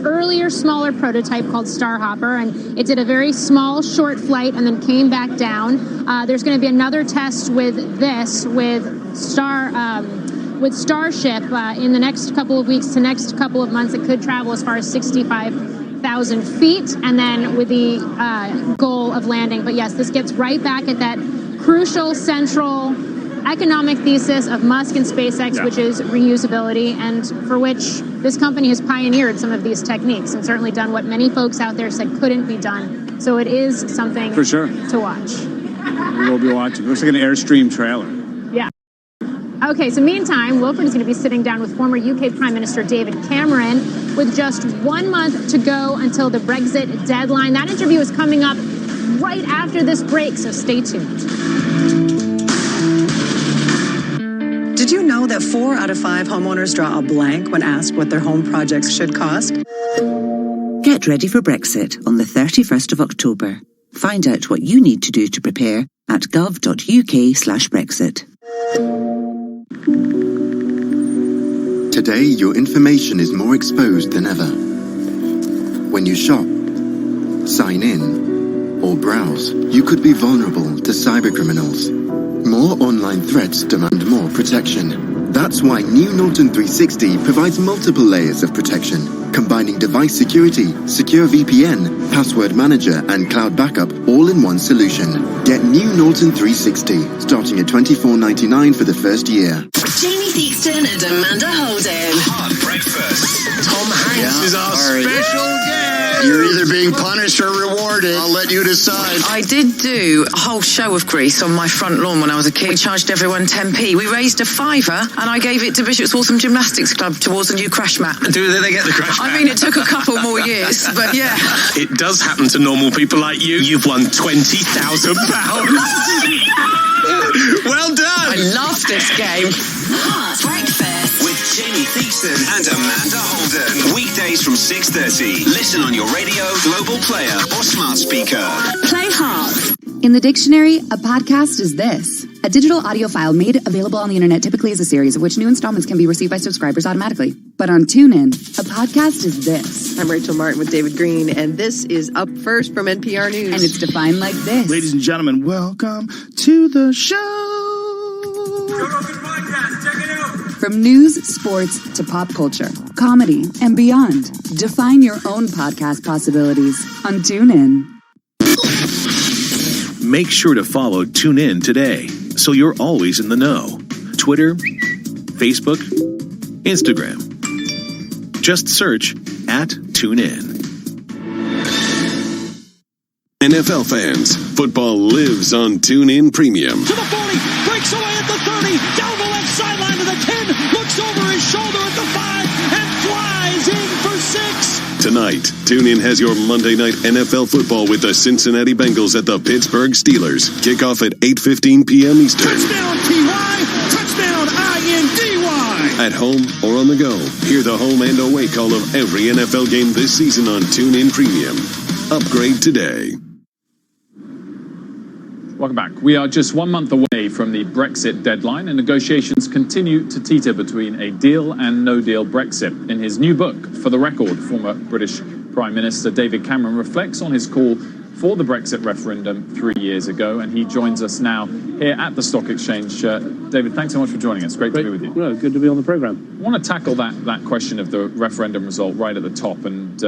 earlier, smaller prototype called Starhopper, and it did a very small, short flight and then came back down. There's going to be another test with Starship in the next couple of weeks to next couple of months. It could travel as far as 65,000 feet, and then with the goal of landing. But yes, this gets right back at that crucial central economic thesis of Musk and SpaceX, which is reusability, and for which this company has pioneered some of these techniques and certainly done what many folks out there said couldn't be done. So it is something for sure to watch. We will be watching. Looks like an Airstream trailer. Yeah. Okay, so meantime, Wilfred is going to be sitting down with former UK Prime Minister David Cameron with just 1 month to go until the Brexit deadline. That interview is coming up right after this break, so stay tuned. Did you know that 4 out of 5 homeowners draw a blank when asked what their home projects should cost? Get ready for Brexit on the 31st of October. Find out what you need to do to prepare at gov.uk/Brexit. Today, your information is more exposed than ever. When you shop, sign in, or browse, you could be vulnerable to cybercriminals. More online threats demand more protection. That's why new Norton 360 provides multiple layers of protection, combining device security, secure VPN, password manager, and cloud backup all in one solution. Get new Norton 360, starting at $24.99 for the first year. Jamie Theakston and Amanda Holden. Hard breakfast. Tom Hanks is our special guest. You're either being punished or rewarded. I'll let you decide. I did do a whole show of Grease on my front lawn when I was a kid. We charged everyone 10p. We raised a fiver and I gave it to Bishop's Waltham Gymnastics Club towards a new crash mat. Do they get the crash mat? I mean, it took a couple more years, but yeah. It does happen to normal people like you. You've won £20,000. Well done. I love this game. Hard breakfast With Jamie Theakston and Amanda Holden. Weekdays from 6:30. Listen on your radio, global player, or smart speaker. Play hard. In the dictionary, a podcast is this: a digital audio file made available on the internet, typically as a series, of which new installments can be received by subscribers automatically. But on TuneIn, a podcast is this. I'm Rachel Martin with David Green, and this is Up First from NPR News. And it's defined like this. Ladies and gentlemen, welcome to the show. From news, sports, to pop culture, comedy, and beyond. Define your own podcast possibilities on TuneIn. Make sure to follow TuneIn today, so you're always in the know. Twitter, Facebook, Instagram. Just search @TuneIn. NFL fans, football lives on TuneIn Premium. To the 40, breaks away at the 30, down the left sideline to the 10, looks over his shoulder at the 5, and flies in for 6. Tonight, TuneIn has your Monday night NFL football with the Cincinnati Bengals at the Pittsburgh Steelers. Kickoff at 8:15 p.m. Eastern. Touchdown T.Y., touchdown I-N-D-Y. At home or on the go, hear the home and away call of every NFL game this season on TuneIn Premium. Upgrade today. Welcome back. We are just 1 month away from the Brexit deadline, and negotiations continue to teeter between a deal and no-deal Brexit. In his new book, For the Record, former British Prime Minister David Cameron reflects on his call for the Brexit referendum 3 years ago, and he joins us now here at the Stock Exchange. David, thanks so much for joining us. Great to be with you. Well, good to be on the programme. I want to tackle that question of the referendum result right at the top, and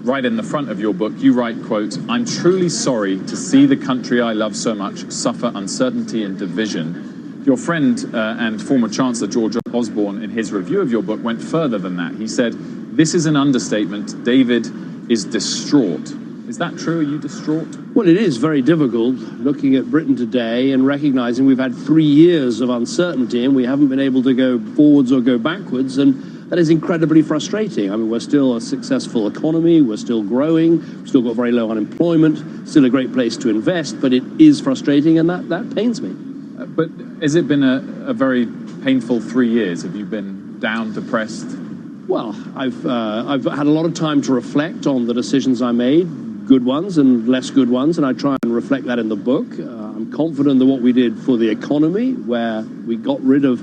right in the front of your book, you write, quote, "I'm truly sorry to see the country I love so much suffer uncertainty and division." Your friend and former Chancellor George Osborne, in his review of your book, went further than that. He said, "This is an understatement. David is distraught." Is that true? Are you distraught? Well, it is very difficult looking at Britain today and recognising we've had 3 years of uncertainty and we haven't been able to go forwards or go backwards, and that is incredibly frustrating. I mean, we're still a successful economy, we're still growing, we've still got very low unemployment, still a great place to invest, but it is frustrating, and that pains me. But has it been a very painful 3 years? Have you been down, depressed? Well, I've had a lot of time to reflect on the decisions I made, good ones and less good ones, and I try and reflect that in the book. I'm confident that what we did for the economy, where we got rid of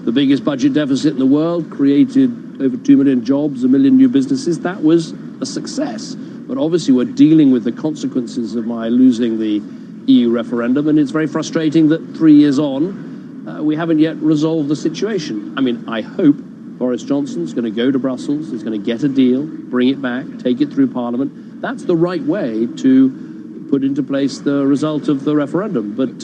the biggest budget deficit in the world, created over 2 million jobs, 1 million new businesses, that was a success. But obviously we're dealing with the consequences of my losing the EU referendum, and it's very frustrating that 3 years on, we haven't yet resolved the situation. I mean, I hope Boris Johnson's going to go to Brussels, he's going to get a deal, bring it back, take it through Parliament. That's the right way to put into place the result of the referendum. But,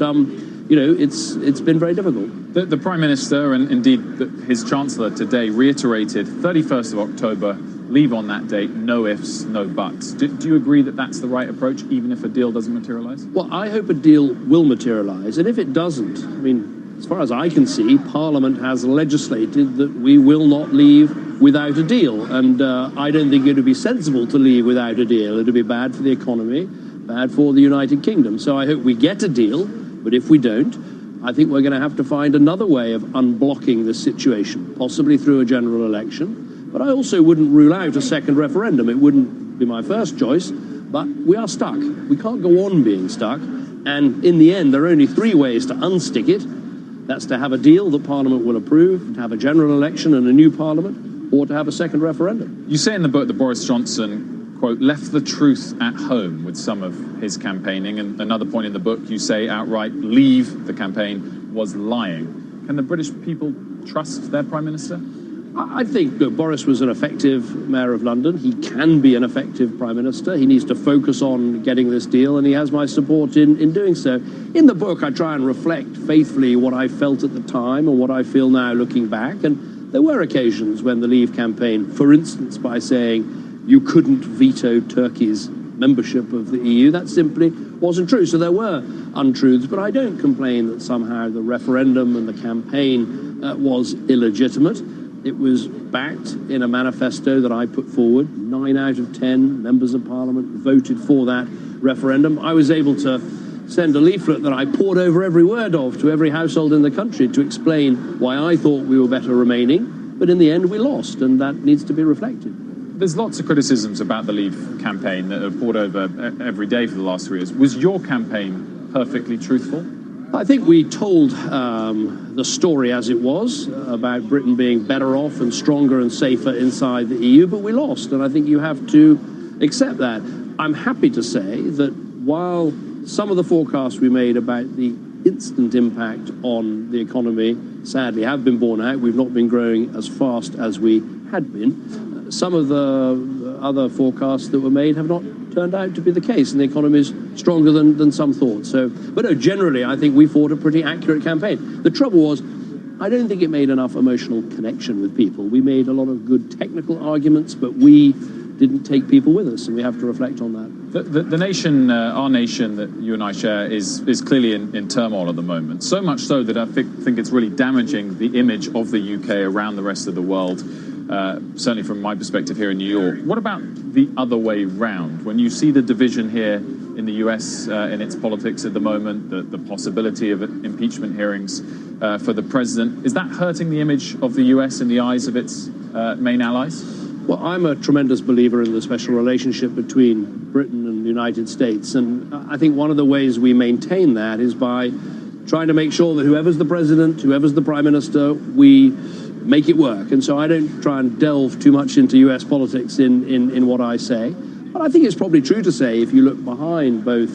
it's been very difficult. The Prime Minister and indeed his Chancellor today reiterated 31st of October, leave on that date, no ifs, no buts. Do you agree that that's the right approach, even if a deal doesn't materialise? Well, I hope a deal will materialise, and if it doesn't, I mean, as far as I can see, Parliament has legislated that we will not leave without a deal, and I don't think it would be sensible to leave without a deal. It would be bad for the economy, bad for the United Kingdom. So I hope we get a deal, but if we don't, I think we're going to have to find another way of unblocking this situation, possibly through a general election. But I also wouldn't rule out a second referendum. It wouldn't be my first choice, but we are stuck. We can't go on being stuck. And in the end, there are only three ways to unstick it. That's to have a deal that Parliament will approve, to have a general election and a new Parliament, or to have a second referendum. You say in the book that Boris Johnson, quote, left the truth at home with some of his campaigning. And another point in the book, you say outright, leave the campaign was lying. Can the British people trust their Prime Minister? I think that Boris was an effective Mayor of London. He can be an effective Prime Minister. He needs to focus on getting this deal, and he has my support in doing so. In the book, I try and reflect faithfully what I felt at the time and what I feel now looking back. And there were occasions when the Leave campaign, for instance, by saying you couldn't veto Turkey's membership of the EU, that simply wasn't true. So there were untruths, but I don't complain that somehow the referendum and the campaign was illegitimate. It was backed in a manifesto that I put forward. 9 out of 10 members of Parliament voted for that referendum. I was able to send a leaflet that I poured over every word of to every household in the country to explain why I thought we were better remaining. But in the end, we lost, and that needs to be reflected. There's lots of criticisms about the Leave campaign that are poured over every day for the last 3 years. Was your campaign perfectly truthful? I think we told the story as it was about Britain being better off and stronger and safer inside the EU, but we lost, and I think you have to accept that. I'm happy to say that while some of the forecasts we made about the instant impact on the economy sadly have been borne out, we've not been growing as fast as we had been. Some of the other forecasts that were made have not turned out to be the case, and the economy is stronger than some thought. But no, generally, I think we fought a pretty accurate campaign. The trouble was, I don't think it made enough emotional connection with people. We made a lot of good technical arguments, but we didn't take people with us, and we have to reflect on that. The nation, our nation that you and I share, is clearly in turmoil at the moment. So much so that I think it's really damaging the image of the UK around the rest of the world. Certainly from my perspective here in New York. What about the other way round? When you see the division here in the US in its politics at the moment, the possibility of impeachment hearings for the president, is that hurting the image of the US in the eyes of its main allies? Well, I'm a tremendous believer in the special relationship between Britain and the United States, and I think one of the ways we maintain that is by trying to make sure that whoever's the president, whoever's the prime minister, we make it work. And so I don't try and delve too much into US politics in what I say. But I think it's probably true to say, if you look behind both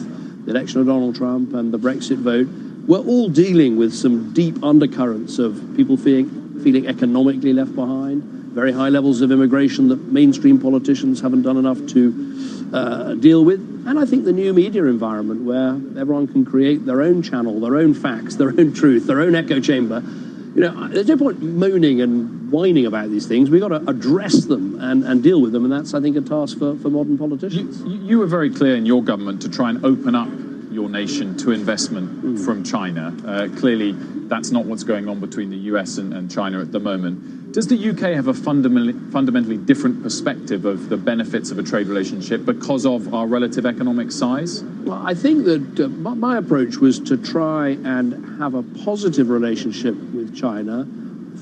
the election of Donald Trump and the Brexit vote, we're all dealing with some deep undercurrents of people feeling economically left behind, very high levels of immigration that mainstream politicians haven't done enough to deal with. And I think the new media environment where everyone can create their own channel, their own facts, their own truth, their own echo chamber. There's no point moaning and whining about these things. We've got to address them and deal with them, and that's, I think, a task for modern politicians. You were very clear in your government to try and open up your nation to investment from China. Clearly, that's not what's going on between the US and China at the moment. Does the UK have a fundamentally different perspective of the benefits of a trade relationship because of our relative economic size? Well, I think that my approach was to try and have a positive relationship with China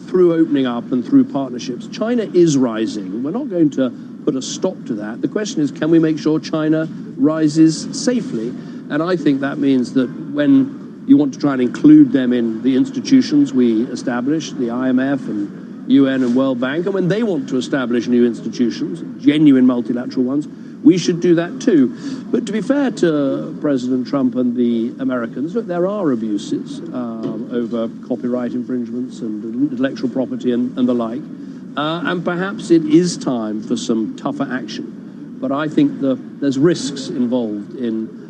through opening up and through partnerships. China is rising. We're not going to put a stop to that. The question is, can we make sure China rises safely? And I think that means that when you want to try and include them in the institutions we establish, the IMF and UN and World Bank, and when they want to establish new institutions, genuine multilateral ones, we should do that too. But to be fair to President Trump and the Americans, look, there are abuses over copyright infringements and intellectual property and the like. And perhaps it is time for some tougher action. But I think there's risks involved in